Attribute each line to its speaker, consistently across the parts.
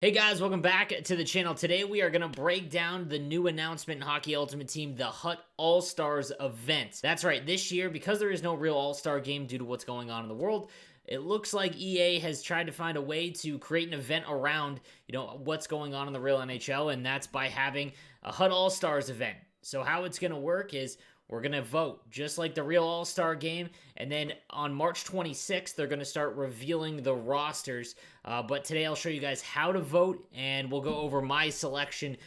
Speaker 1: Hey guys, welcome back to the channel. Today we are going to break down the new announcement in Hockey Ultimate Team, the HUT All-Stars event. That's right, this year, because there is no real All-Star game due to what's going on in the world, it looks like EA has tried to find a way to create an event around, what's going on in the real NHL, and that's by having a HUT All-Stars event. So how it's going to work is we're going to vote, just like the real All-Star game, and then on March 26th, they're going to start revealing the rosters, but today I'll show you guys how to vote, and we'll go over my selection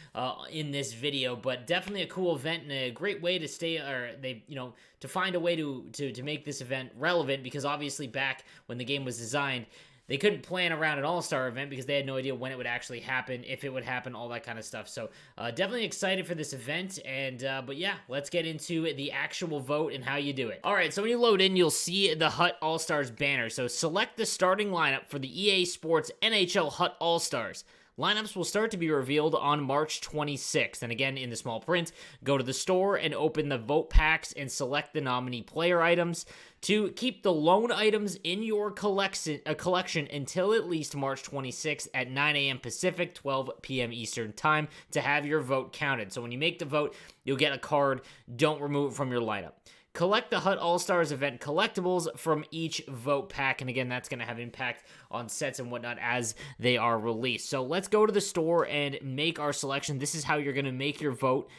Speaker 1: in this video, but definitely a cool event and a great way to to find a way to make this event relevant, because obviously back when the game was designed, they couldn't plan around an all-star event because they had no idea when it would actually happen, if it would happen, all that kind of stuff. So definitely excited for this event. But yeah, let's get into the actual vote and how you do it. All right, so when you load in, you'll see the HUT All-Stars banner. So select the starting lineup for the EA Sports NHL HUT All-Stars. Lineups will start to be revealed on March 26th. And again, in the small print, go to the store and open the vote packs and select the nominee player items. To keep the loan items in your collection until at least March 26th at 9 a.m. Pacific, 12 p.m. Eastern Time to have your vote counted. So when you make the vote, you'll get a card. Don't remove it from your lineup. Collect the HUT All-Stars event collectibles from each vote pack. And again, that's going to have impact on sets and whatnot as they are released. So let's go to the store and make our selection. This is how you're going to make your vote.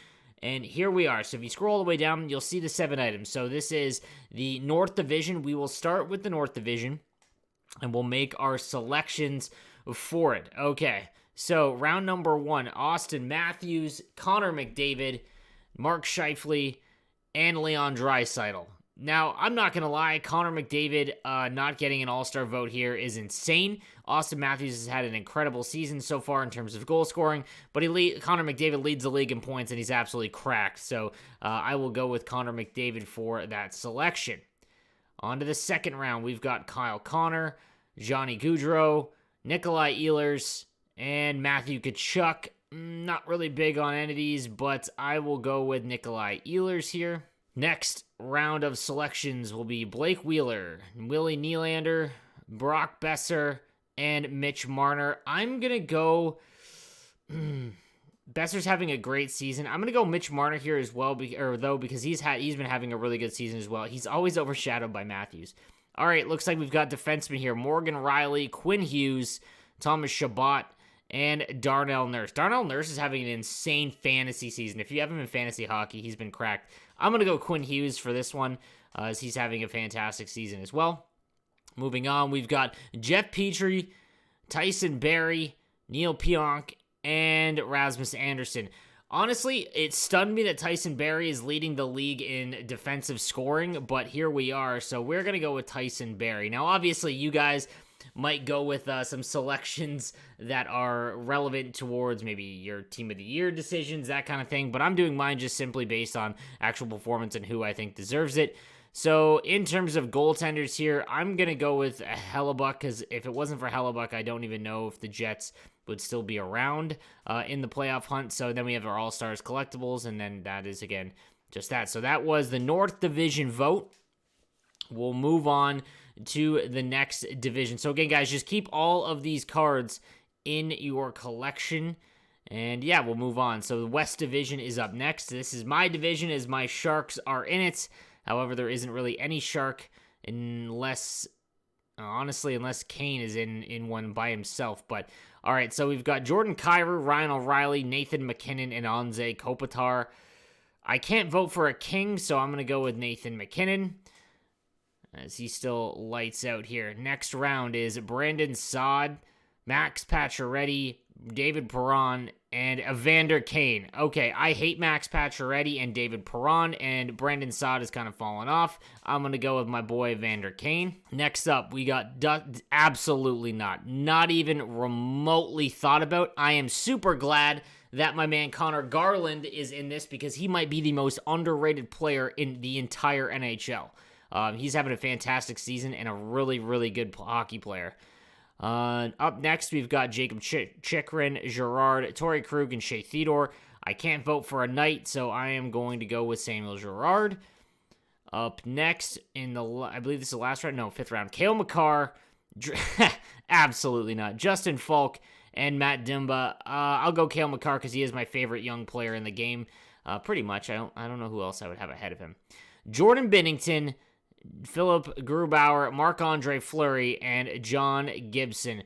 Speaker 1: And here we are. So if you scroll all the way down, you'll see the 7 items. So this is the North Division. We will start with the North Division, and we'll make our selections for it. Okay, so round number 1, Auston Matthews, Connor McDavid, Mark Scheifele, and Leon Draisaitl. Now, I'm not going to lie, Connor McDavid not getting an all-star vote here is insane. Auston Matthews has had an incredible season so far in terms of goal scoring, but Connor McDavid leads the league in points, and he's absolutely cracked. So I will go with Connor McDavid for that selection. On to the second round, we've got Kyle Connor, Johnny Gaudreau, Nikolai Ehlers, and Matthew Tkachuk. Not really big on entities, but I will go with Nikolai Ehlers here. Next round of selections will be Blake Wheeler, Willie Nylander, Brock Besser, and Mitch Marner. I'm going to go... Besser's having a great season. I'm going to go Mitch Marner here as well, because he's been having a really good season as well. He's always overshadowed by Matthews. All right, looks like we've got defensemen here. Morgan Rielly, Quinn Hughes, Thomas Chabot, and Darnell Nurse. Darnell Nurse is having an insane fantasy season. If you have him in fantasy hockey, he's been cracked. I'm going to go Quinn Hughes for this one, as he's having a fantastic season as well. Moving on, we've got Jeff Petrie, Tyson Barrie, Neil Pionk, and Rasmus Anderson. Honestly, it stunned me that Tyson Barrie is leading the league in defensive scoring, but here we are, so we're going to go with Tyson Barrie. Now, obviously, you guys might go with some selections that are relevant towards maybe your team of the year decisions, that kind of thing, but I'm doing mine just simply based on actual performance and who I think deserves it. So in terms of goaltenders here, I'm going to go with Hellebuyck, because if it wasn't for Hellebuyck, I don't even know if the Jets would still be around in the playoff hunt. So then we have our All-Stars collectibles, and then that is, again, just that. So that was the North Division vote. We'll move on to the next division. So again, guys, just keep all of these cards in your collection. And yeah, we'll move on. So the West Division is up next. This is my division, as my Sharks are in it. However, there isn't really any Shark unless Kane is in one by himself. But all right, so we've got Jordan Kyrou, Ryan O'Reilly, Nathan MacKinnon, and Anze Kopitar. I can't vote for a king, so I'm going to go with Nathan MacKinnon, as he still lights out here. Next round is Brandon Saad, Max Pacioretty, David Perron, and Evander Kane. Okay, I hate Max Pacioretty and David Perron, and Brandon Saad has kind of fallen off. I'm going to go with my boy Evander Kane. Next up, we got absolutely not even remotely thought about. I am super glad that my man Connor Garland is in this, because he might be the most underrated player in the entire NHL. He's having a fantastic season and a really, really good hockey player. Up next, we've got Jacob Chychrun, Gerard, Torrey Krug, and Shea Theodore. I can't vote for a Knight, so I am going to go with Samuel Girard. Up next, I believe this is the last round, no, 5th round, Cale Makar, absolutely not, Justin Falk, and Matt Dumba. I'll go Cale Makar because he is my favorite young player in the game. Pretty much. I don't know who else I would have ahead of him. Jordan Binnington, Philip Grubauer, Marc-Andre Fleury, and John Gibson.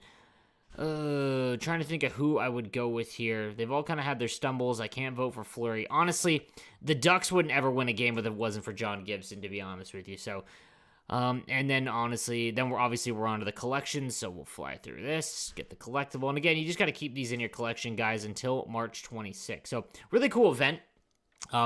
Speaker 1: Trying to think of who I would go with here. They've all kind of had their stumbles. I can't vote for Fleury. Honestly, the Ducks wouldn't ever win a game if it wasn't for John Gibson, to be honest with you. So, and then honestly, then we're on to the collections, so we'll fly through this, get the collectible. And again, you just got to keep these in your collection, guys, until March 26th. So, really cool event.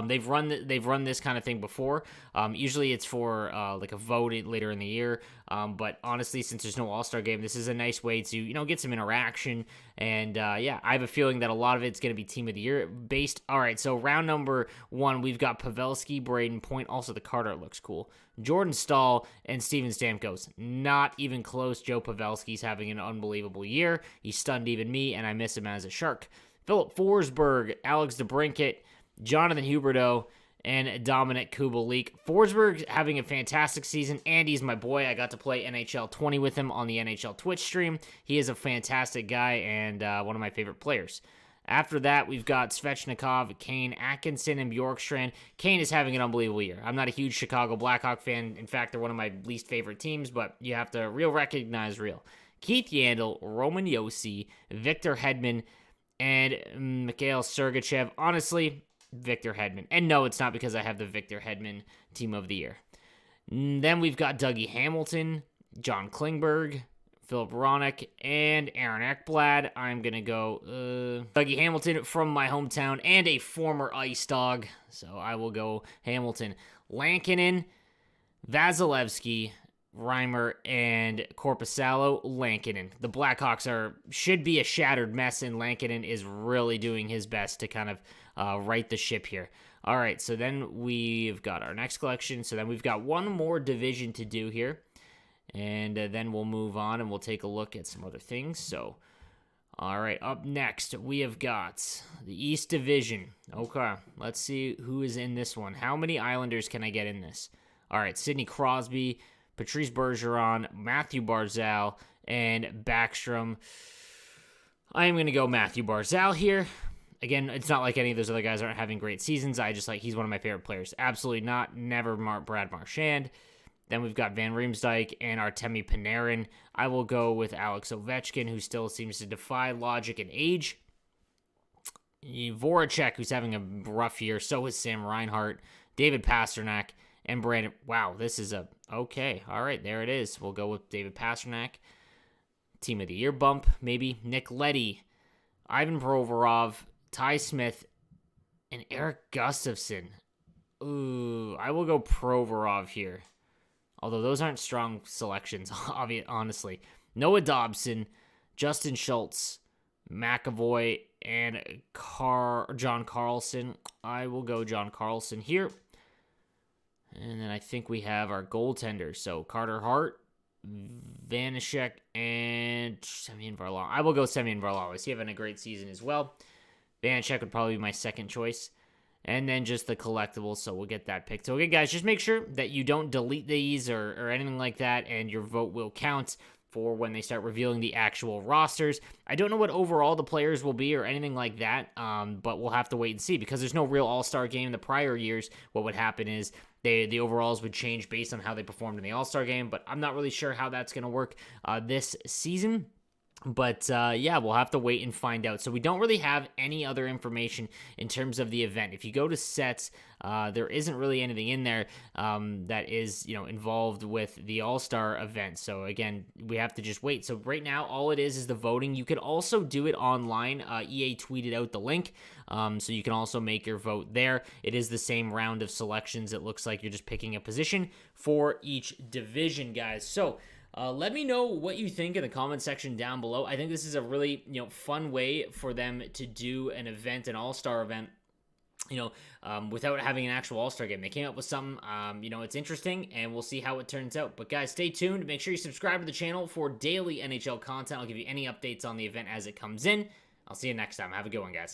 Speaker 1: They've run this kind of thing before. Usually it's for like a vote later in the year. But honestly, since there's no All-Star game, this is a nice way to get some interaction. And yeah, I have a feeling that a lot of it's going to be Team of the Year based. All right, so round number 1, we've got Pavelski, Braden Point. Also, the card art looks cool. Jordan Staal and Steven Stamkos. Not even close. Joe Pavelski's having an unbelievable year. He stunned even me, and I miss him as a Shark. Philip Forsberg, Alex DeBrincat, Jonathan Huberdeau, and Dominic Kubalik. Forsberg's having a fantastic season. Andy's my boy. I got to play NHL 20 with him on the NHL Twitch stream. He is a fantastic guy and one of my favorite players. After that, we've got Svechnikov, Kane, Atkinson, and Bjorkstrand. Kane is having an unbelievable year. I'm not a huge Chicago Blackhawk fan. In fact, they're one of my least favorite teams, but you have to recognize real. Keith Yandel, Roman Josi, Victor Hedman, and Mikhail Sergachev. Honestly, Victor Hedman. And no, it's not because I have the Victor Hedman Team of the Year. Then we've got Dougie Hamilton, John Klingberg, Philip Hronek, and Aaron Ekblad. I'm going to go Dougie Hamilton from my hometown and a former Ice Dog. So I will go Hamilton. Lankinen, Vasilevsky, Reimer, and Korpisalo. Lankinen. The Blackhawks should be a shattered mess, and Lankinen is really doing his best to kind of right the ship here. All right, so then we've got our next collection. So then we've got one more division to do here. And then we'll move on and we'll take a look at some other things. So, all right, up next, we have got the East Division. Okay, let's see who is in this one. How many Islanders can I get in this? All right, Sidney Crosby, Patrice Bergeron, Matthew Barzal, and Backstrom. I am going to go Matthew Barzal here. Again, it's not like any of those other guys aren't having great seasons. He's one of my favorite players. Absolutely not. Never Brad Marchand. Then we've got Van Riemsdyk and Artemi Panarin. I will go with Alex Ovechkin, who still seems to defy logic and age. Voracek, who's having a rough year. So is Sam Reinhart, David Pastrnak, and Brandon. Wow, this is okay. All right, there it is. We'll go with David Pastrnak. Team of the Year bump, maybe. Nick Leddy, Ivan Provorov, Ty Smith, and Eric Gustafsson. Ooh, I will go Provorov here. Although those aren't strong selections, honestly. Noah Dobson, Justin Schultz, McAvoy, and John Carlson. I will go John Carlson here. And then I think we have our goaltenders. So Carter Hart, Vanashek, and Semyon Varlamov. I will go Semyon Varlamov. He's having a great season as well. Vanashek would probably be my second choice. And then just the collectibles, so we'll get that picked. So again, guys, just make sure that you don't delete these or anything like that, and your vote will count for when they start revealing the actual rosters. I don't know what overall the players will be or anything like that, but we'll have to wait and see because there's no real All-Star game in the prior years. What would happen is the overalls would change based on how they performed in the All-Star game, but I'm not really sure how that's going to work this season. But, yeah, we'll have to wait and find out. So we don't really have any other information in terms of the event. If you go to sets, there isn't really anything in there that is, involved with the All-Star event. So, again, we have to just wait. So right now, all it is the voting. You could also do it online. EA tweeted out the link, so you can also make your vote there. It is the same round of selections. It looks like you're just picking a position for each division, guys. So, let me know what you think in the comment section down below. I think this is a really, fun way for them to do an event, an all-star event, without having an actual all-star game. They came up with something, it's interesting, and we'll see how it turns out. But guys, stay tuned. Make sure you subscribe to the channel for daily NHL content. I'll give you any updates on the event as it comes in. I'll see you next time. Have a good one, guys.